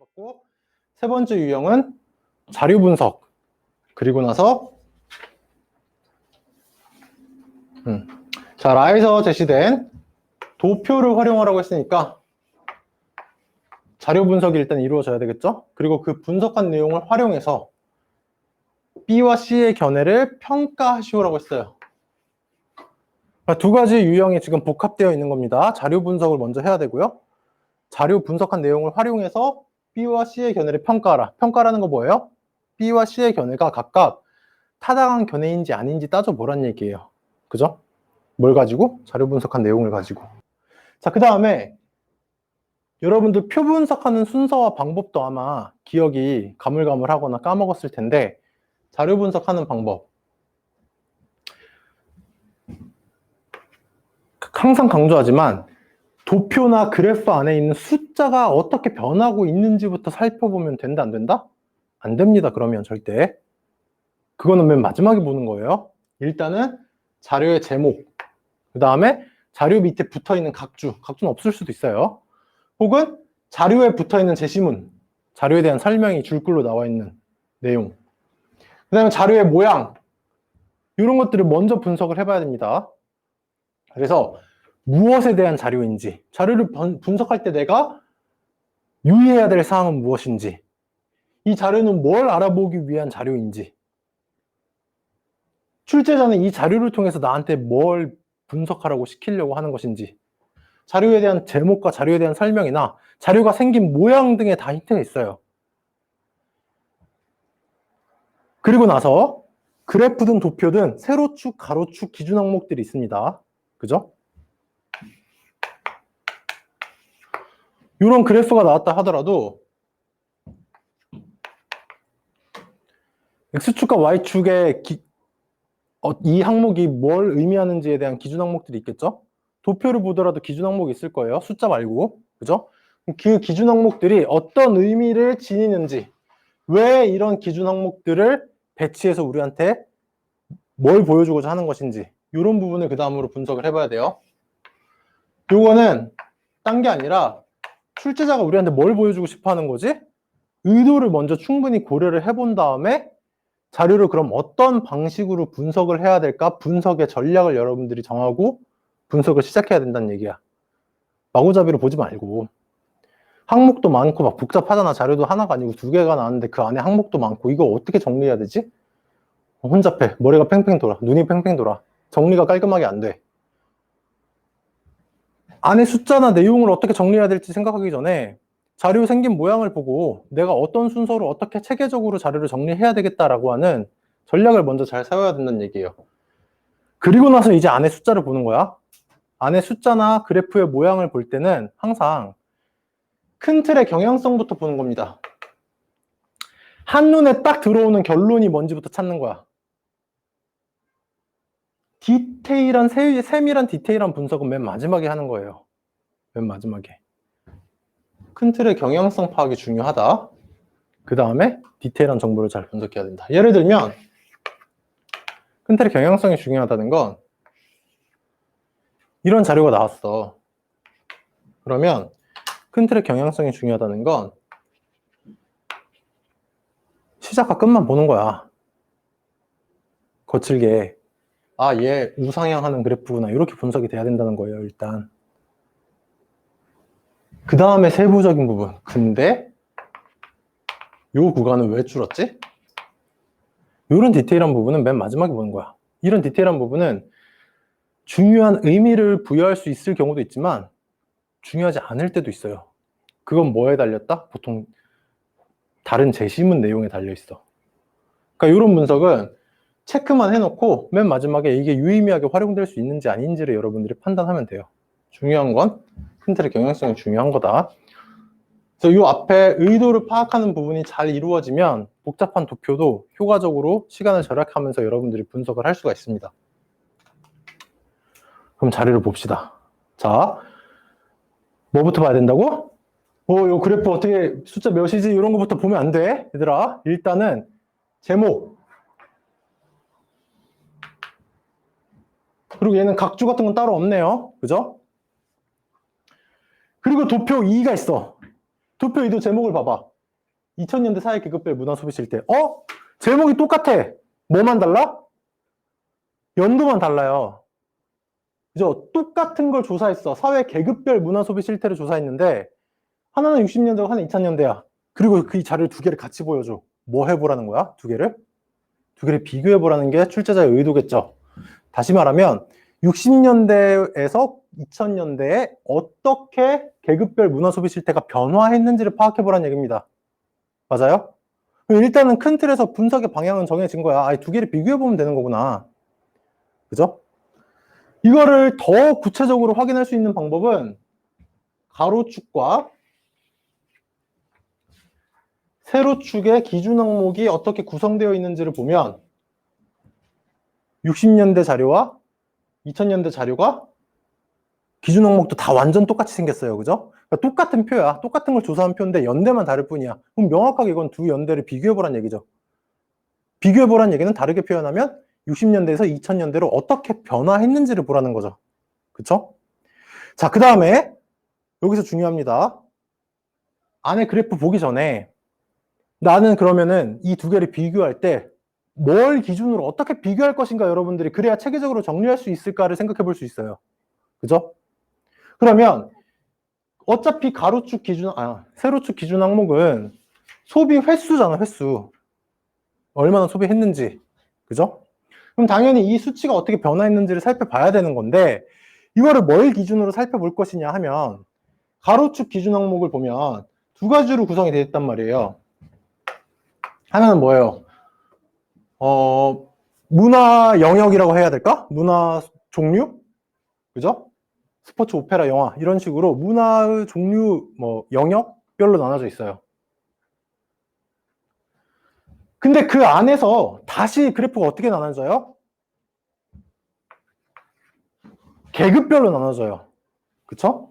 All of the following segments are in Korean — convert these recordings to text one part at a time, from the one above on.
해봤고, 세 번째 유형은 자료 분석. 그리고 나서 자, 라에서 제시된 도표를 활용하라고 했으니까 자료 분석이 일단 이루어져야 되겠죠? 그리고 그 분석한 내용을 활용해서 B와 C의 견해를 평가하시오라고 했어요. 두 가지 유형이 지금 복합되어 있는 겁니다. 자료 분석을 먼저 해야 되고요. 자료 분석한 내용을 활용해서 B와 C의 견해를 평가하라. 평가라는 거 뭐예요? B와 C의 견해가 각각 타당한 견해인지 아닌지 따져보란 얘기예요. 그죠? 뭘 가지고? 자료 분석한 내용을 가지고. 자, 그 다음에 여러분들 표 분석하는 순서와 방법도 아마 기억이 가물가물하거나 까먹었을 텐데, 자료 분석하는 방법 항상 강조하지만 도표나 그래프 안에 있는 숫자가 어떻게 변하고 있는지부터 살펴보면 된다, 안 된다? 안 됩니다. 그러면 절대. 그거는 맨 마지막에 보는 거예요. 일단은 자료의 제목, 그 다음에 자료 밑에 붙어있는 각주는 없을 수도 있어요. 혹은 자료에 붙어있는 제시문, 자료에 대한 설명이 줄글로 나와 있는 내용, 그 다음에 자료의 모양, 이런 것들을 먼저 분석을 해봐야 됩니다. 그래서 무엇에 대한 자료인지, 자료를 분석할 때 내가 유의해야 될 사항은 무엇인지, 이 자료는 뭘 알아보기 위한 자료인지, 출제자는 이 자료를 통해서 나한테 뭘 분석하라고 시키려고 하는 것인지, 자료에 대한 제목과 자료에 대한 설명이나 자료가 생긴 모양 등에 다 힌트가 있어요. 그리고 나서 그래프든 도표든 세로축, 가로축 기준 항목들이 있습니다. 그죠? 이런 그래프가 나왔다 하더라도 X축과 Y축의 이 항목이 뭘 의미하는지에 대한 기준 항목들이 있겠죠? 도표를 보더라도 기준 항목이 있을 거예요. 숫자 말고. 그죠? 그 기준 항목들이 어떤 의미를 지니는지, 왜 이런 기준 항목들을 배치해서 우리한테 뭘 보여주고자 하는 것인지, 이런 부분을 그 다음으로 분석을 해봐야 돼요. 요거는 딴 게 아니라 출제자가 우리한테 뭘 보여주고 싶어 하는 거지? 의도를 먼저 충분히 고려를 해본 다음에 자료를 그럼 어떤 방식으로 분석을 해야 될까? 분석의 전략을 여러분들이 정하고 분석을 시작해야 된다는 얘기야. 마구잡이로 보지 말고. 항목도 많고 막 복잡하잖아. 자료도 하나가 아니고 두 개가 나왔는데 그 안에 항목도 많고, 이거 어떻게 정리해야 되지? 혼잡해. 머리가 팽팽 돌아. 눈이 팽팽 돌아. 정리가 깔끔하게 안 돼. 안에 숫자나 내용을 어떻게 정리해야 될지 생각하기 전에 자료 생긴 모양을 보고 내가 어떤 순서로 어떻게 체계적으로 자료를 정리해야 되겠다라고 하는 전략을 먼저 잘 세워야 된다는 얘기예요. 그리고 나서 이제 안에 숫자를 보는 거야. 안에 숫자나 그래프의 모양을 볼 때는 항상 큰 틀의 경향성부터 보는 겁니다. 한눈에 딱 들어오는 결론이 뭔지부터 찾는 거야. 디테일한, 세밀한 디테일한 분석은 맨 마지막에 하는 거예요. 맨 마지막에. 큰 틀의 경향성 파악이 중요하다. 그 다음에 디테일한 정보를 잘 분석해야 된다. 예를 들면 큰 틀의 경향성이 중요하다는 건 이런 자료가 나왔어. 그러면 큰 틀의 경향성이 중요하다는 건 시작과 끝만 보는 거야. 거칠게. 아, 얘 우상향하는 그래프구나. 이렇게 분석이 돼야 된다는 거예요, 일단. 그 다음에 세부적인 부분. 근데 요 구간은 왜 줄었지? 이런 디테일한 부분은 맨 마지막에 보는 거야. 이런 디테일한 부분은 중요한 의미를 부여할 수 있을 경우도 있지만 중요하지 않을 때도 있어요. 그건 뭐에 달렸다? 보통 다른 제시문 내용에 달려있어. 그러니까 이런 분석은 체크만 해놓고 맨 마지막에 이게 유의미하게 활용될 수 있는지 아닌지를 여러분들이 판단하면 돼요. 중요한 건 큰 틀의 경향성이 중요한 거다. 그래서 이 앞에 의도를 파악하는 부분이 잘 이루어지면 복잡한 도표도 효과적으로 시간을 절약하면서 여러분들이 분석을 할 수가 있습니다. 그럼 자료를 봅시다. 자, 뭐부터 봐야 된다고? 요 그래프 어떻게 숫자 몇이지? 이런 거부터 보면 안 돼. 얘들아, 일단은 제목. 그리고 얘는 각주 같은 건 따로 없네요. 그죠? 그리고 도표 2가 있어. 도표 2도 제목을 봐봐. 2000년대 사회 계급별 문화 소비 실태. 제목이 똑같아. 뭐만 달라? 연도만 달라요. 그죠? 똑같은 걸 조사했어. 사회 계급별 문화 소비 실태를 조사했는데 하나는 60년대고 하나는 2000년대야. 그리고 그 자료를 두 개를 같이 보여줘. 뭐 해보라는 거야? 두 개를 비교해보라는 게 출제자의 의도겠죠. 다시 말하면 60년대에서 2000년대에 어떻게 계급별 문화 소비 실태가 변화했는지를 파악해보라는 얘기입니다. 맞아요? 일단은 큰 틀에서 분석의 방향은 정해진 거야. 두 개를 비교해보면 되는 거구나. 그죠? 이거를 더 구체적으로 확인할 수 있는 방법은 가로축과 세로축의 기준 항목이 어떻게 구성되어 있는지를 보면 60년대 자료와 2000년대 자료가 기준 항목도 다 완전 똑같이 생겼어요. 그죠? 그러니까 똑같은 표야. 똑같은 걸 조사한 표인데 연대만 다를 뿐이야. 그럼 명확하게 이건 두 연대를 비교해보란 얘기죠. 비교해보란 얘기는 다르게 표현하면 60년대에서 2000년대로 어떻게 변화했는지를 보라는 거죠. 그쵸? 자, 그 다음에 여기서 중요합니다. 안에 그래프 보기 전에 나는 그러면은 이 두 개를 비교할 때 뭘 기준으로 어떻게 비교할 것인가 여러분들이 그래야 체계적으로 정리할 수 있을까를 생각해 볼 수 있어요. 그죠? 그러면 어차피 가로축 기준, 세로축 기준 항목은 소비 횟수잖아, 횟수. 얼마나 소비했는지. 그죠? 그럼 당연히 이 수치가 어떻게 변화했는지를 살펴봐야 되는 건데 이거를 뭘 기준으로 살펴볼 것이냐 하면 가로축 기준 항목을 보면 두 가지로 구성이 되어 있단 말이에요. 하나는 뭐예요? 문화 영역이라고 해야 될까? 문화 종류? 그죠? 스포츠, 오페라, 영화 이런 식으로 문화의 종류, 영역별로 나눠져 있어요. 근데 그 안에서 다시 그래프가 어떻게 나눠져요? 계급별로 나눠져요. 그쵸?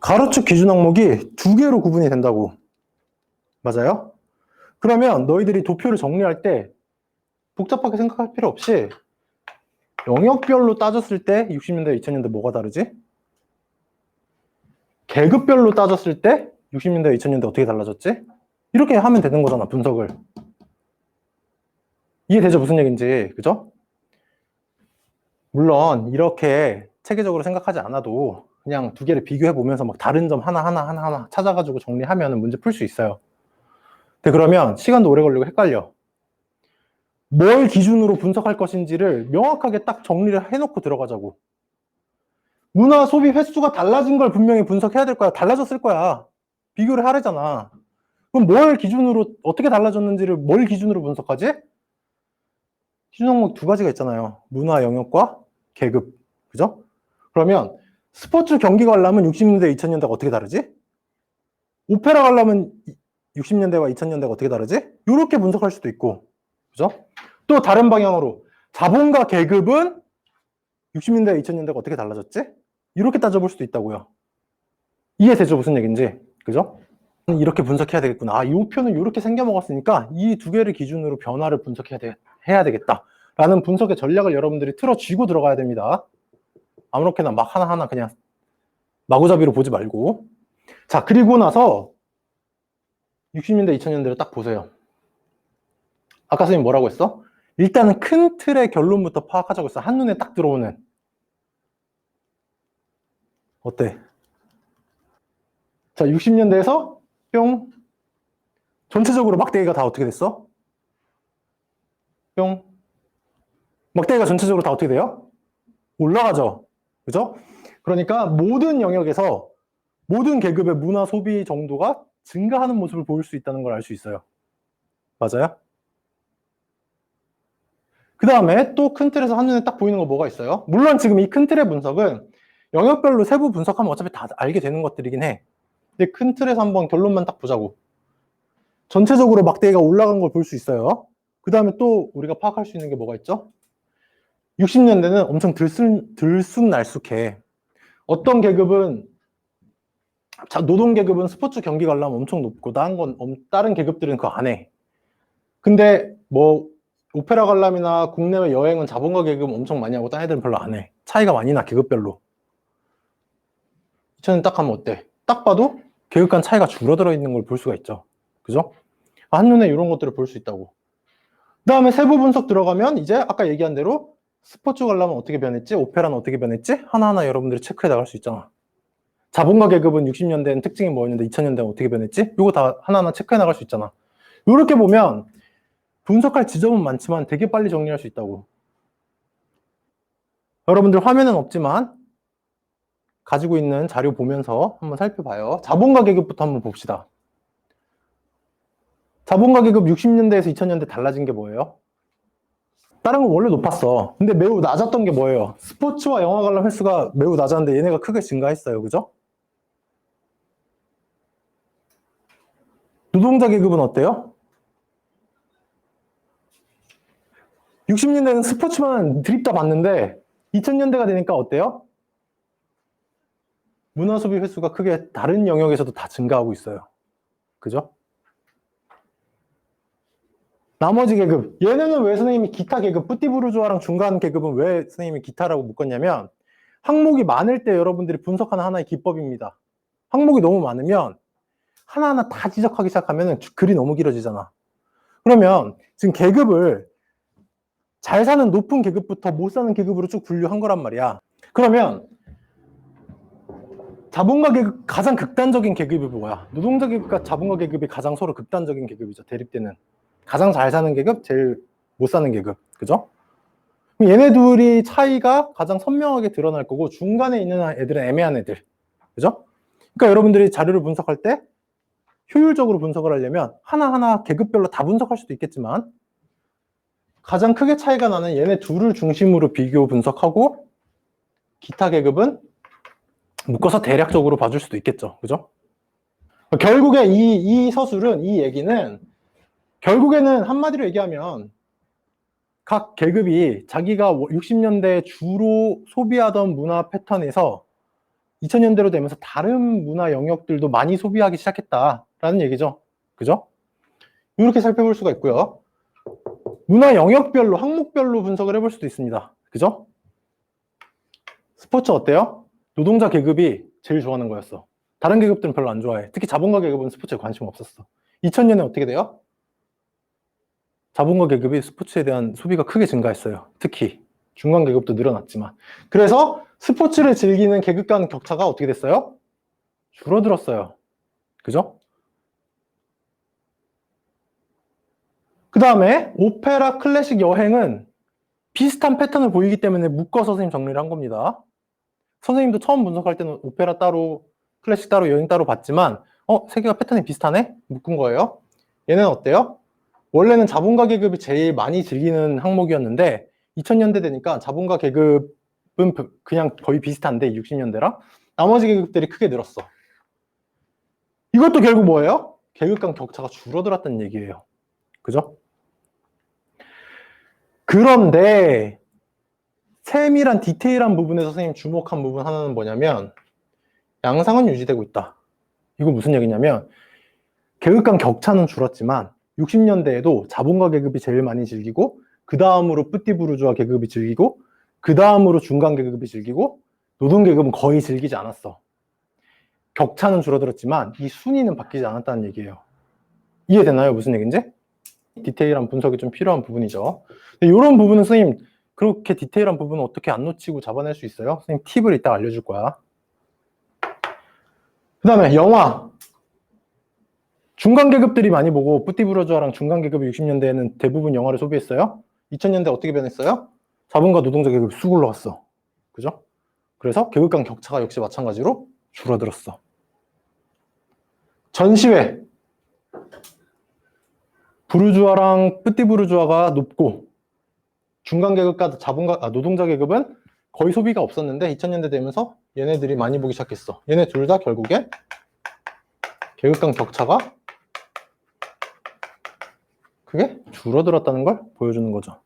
가로축 기준 항목이 두 개로 구분이 된다고. 맞아요? 그러면 너희들이 도표를 정리할 때 복잡하게 생각할 필요 없이 영역별로 따졌을 때 60년대, 2000년대 뭐가 다르지? 계급별로 따졌을 때 60년대, 2000년대 어떻게 달라졌지? 이렇게 하면 되는 거잖아, 분석을. 이해되죠? 무슨 얘기인지. 그죠? 물론 이렇게 체계적으로 생각하지 않아도 그냥 두 개를 비교해 보면서 막 다른 점 하나하나 찾아가지고 정리하면 문제 풀 수 있어요. 근데 그러면 시간도 오래 걸리고 헷갈려. 뭘 기준으로 분석할 것인지를 명확하게 딱 정리를 해놓고 들어가자고. 문화 소비 횟수가 달라진 걸 분명히 분석해야 될 거야. 달라졌을 거야. 비교를 하래잖아. 그럼 뭘 기준으로, 어떻게 달라졌는지를 뭘 기준으로 분석하지? 기준 항목 두 가지가 있잖아요. 문화 영역과 계급. 그죠? 그러면 스포츠 경기 관람은 60년대, 2000년대가 어떻게 다르지? 오페라 관람은 60년대와 2000년대가 어떻게 다르지? 이렇게 분석할 수도 있고. 그죠? 또 다른 방향으로 자본과 계급은 60년대, 2000년대가 어떻게 달라졌지? 이렇게 따져볼 수도 있다고요. 이해되죠? 무슨 얘기인지. 그죠? 이렇게 분석해야 되겠구나. 이 우표는 이렇게 생겨먹었으니까 이 두 개를 기준으로 변화를 해야 되겠다. 라는 분석의 전략을 여러분들이 틀어쥐고 들어가야 됩니다. 아무렇게나 막 하나하나 그냥 마구잡이로 보지 말고. 자, 그리고 나서 60년대, 2000년대를 딱 보세요. 아까 선생님 뭐라고 했어? 일단은 큰 틀의 결론부터 파악하자고 했어. 한눈에 딱 들어오는. 어때? 자, 60년대에서 뿅. 전체적으로 막대기가 다 어떻게 됐어? 뿅. 막대기가 전체적으로 다 어떻게 돼요? 올라가죠. 그죠? 그러니까 모든 영역에서 모든 계급의 문화 소비 정도가 증가하는 모습을 보일 수 있다는 걸 알 수 있어요. 맞아요? 그 다음에 또 큰 틀에서 한눈에 딱 보이는 거 뭐가 있어요? 물론 지금 이 큰 틀의 분석은 영역별로 세부 분석하면 어차피 다 알게 되는 것들이긴 해. 근데 큰 틀에서 한번 결론만 딱 보자고. 전체적으로 막대기가 올라간 걸 볼 수 있어요. 그 다음에 또 우리가 파악할 수 있는 게 뭐가 있죠? 60년대는 엄청 들쑥날쑥해. 어떤 계급은, 노동 계급은 스포츠 경기 관람 엄청 높고, 다른 계급들은 그거 안 해. 근데 오페라 관람이나 국내외 여행은 자본가 계급 엄청 많이 하고 딴 애들은 별로 안 해. 차이가 많이 나, 계급별로. 2000년 딱 하면 어때? 딱 봐도 계급 간 차이가 줄어들어 있는 걸 볼 수가 있죠. 그죠? 한눈에 이런 것들을 볼 수 있다고. 그 다음에 세부 분석 들어가면 이제 아까 얘기한 대로 스포츠 관람은 어떻게 변했지? 오페라는 어떻게 변했지? 하나하나 여러분들이 체크해 나갈 수 있잖아. 자본가 계급은 60년대엔 특징이 뭐였는데 2000년대는 어떻게 변했지? 이거 다 하나하나 체크해 나갈 수 있잖아. 이렇게 보면 분석할 지점은 많지만 되게 빨리 정리할 수 있다고. 여러분들 화면은 없지만 가지고 있는 자료 보면서 한번 살펴봐요. 자본가 계급부터 한번 봅시다. 자본가 계급 60년대에서 2000년대 달라진 게 뭐예요? 다른 건 원래 높았어. 근데 매우 낮았던 게 뭐예요? 스포츠와 영화 관람 횟수가 매우 낮았는데 얘네가 크게 증가했어요. 그죠? 노동자 계급은 어때요? 60년대는 스포츠만 드립다 봤는데 2000년대가 되니까 어때요? 문화 소비 횟수가 크게 다른 영역에서도 다 증가하고 있어요. 그죠? 나머지 계급. 얘네는 왜 선생님이 기타 계급, 뿌띠부르주아랑 중간 계급은 왜 선생님이 기타라고 묶었냐면 항목이 많을 때 여러분들이 분석하는 하나의 기법입니다. 항목이 너무 많으면 하나하나 다 지적하기 시작하면 글이 너무 길어지잖아. 그러면 지금 계급을 잘 사는 높은 계급부터 못 사는 계급으로 쭉 분류한 거란 말이야. 그러면 자본가 계급 가장 극단적인 계급이 뭐야? 노동자 계급과 자본가 계급이 가장 서로 극단적인 계급이죠. 대립되는. 가장 잘 사는 계급, 제일 못 사는 계급. 그죠? 얘네 둘이 차이가 가장 선명하게 드러날 거고 중간에 있는 애들은 애매한 애들. 그죠? 그러니까 여러분들이 자료를 분석할 때 효율적으로 분석을 하려면 하나하나 계급별로 다 분석할 수도 있겠지만 가장 크게 차이가 나는 얘네 둘을 중심으로 비교 분석하고 기타 계급은 묶어서 대략적으로 봐줄 수도 있겠죠. 그죠? 결국에 이 서술은, 이 얘기는 결국에는 한마디로 얘기하면 각 계급이 자기가 60년대 주로 소비하던 문화 패턴에서 2000년대로 되면서 다른 문화 영역들도 많이 소비하기 시작했다라는 얘기죠. 그죠? 이렇게 살펴볼 수가 있고요. 문화 영역별로, 항목별로 분석을 해볼 수도 있습니다. 그죠? 스포츠 어때요? 노동자 계급이 제일 좋아하는 거였어. 다른 계급들은 별로 안 좋아해. 특히 자본가 계급은 스포츠에 관심 없었어. 2000년에 어떻게 돼요? 자본가 계급이 스포츠에 대한 소비가 크게 증가했어요. 특히 중간 계급도 늘어났지만. 그래서 스포츠를 즐기는 계급 간 격차가 어떻게 됐어요? 줄어들었어요. 그죠? 그 다음에 오페라, 클래식, 여행은 비슷한 패턴을 보이기 때문에 묶어서 선생님 정리를 한 겁니다. 선생님도 처음 분석할 때는 오페라 따로, 클래식 따로, 여행 따로 봤지만 세 개가 패턴이 비슷하네? 묶은 거예요. 얘는 어때요? 원래는 자본가 계급이 제일 많이 즐기는 항목이었는데 2000년대 되니까 자본가 계급은 그냥 거의 비슷한데 60년대랑 나머지 계급들이 크게 늘었어. 이것도 결국 뭐예요? 계급 간 격차가 줄어들었다는 얘기예요. 그죠? 그런데 세밀한 디테일한 부분에서 선생님 주목한 부분 하나는 뭐냐면 양상은 유지되고 있다. 이거 무슨 얘기냐면 계급 간 격차는 줄었지만 60년대에도 자본가 계급이 제일 많이 즐기고 그 다음으로 뿌띠부르주아 계급이 즐기고 그 다음으로 중간 계급이 즐기고 노동 계급은 거의 즐기지 않았어. 격차는 줄어들었지만 이 순위는 바뀌지 않았다는 얘기예요. 이해되나요? 무슨 얘기인지? 디테일한 분석이 좀 필요한 부분이죠. 이런 부분은 선생님 그렇게 디테일한 부분은 어떻게 안 놓치고 잡아낼 수 있어요? 선생님 팁을 이따 알려줄 거야. 그 다음에 영화. 중간 계급들이 많이 보고 뿌띠부르주아랑 중간 계급이 60년대에는 대부분 영화를 소비했어요. 2000년대 어떻게 변했어요? 자본가 노동자 계급이 쑥 올라갔어. 그죠? 그래서 계급 간 격차가 역시 마찬가지로 줄어들었어. 전시회. 부르주아랑 뿌띠부르주아가 높고 중간 계급과 자본가, 노동자 계급은 거의 소비가 없었는데 2000년대 되면서 얘네들이 많이 보기 시작했어. 얘네 둘 다 결국에 계급 간 격차가 그게 줄어들었다는 걸 보여주는 거죠.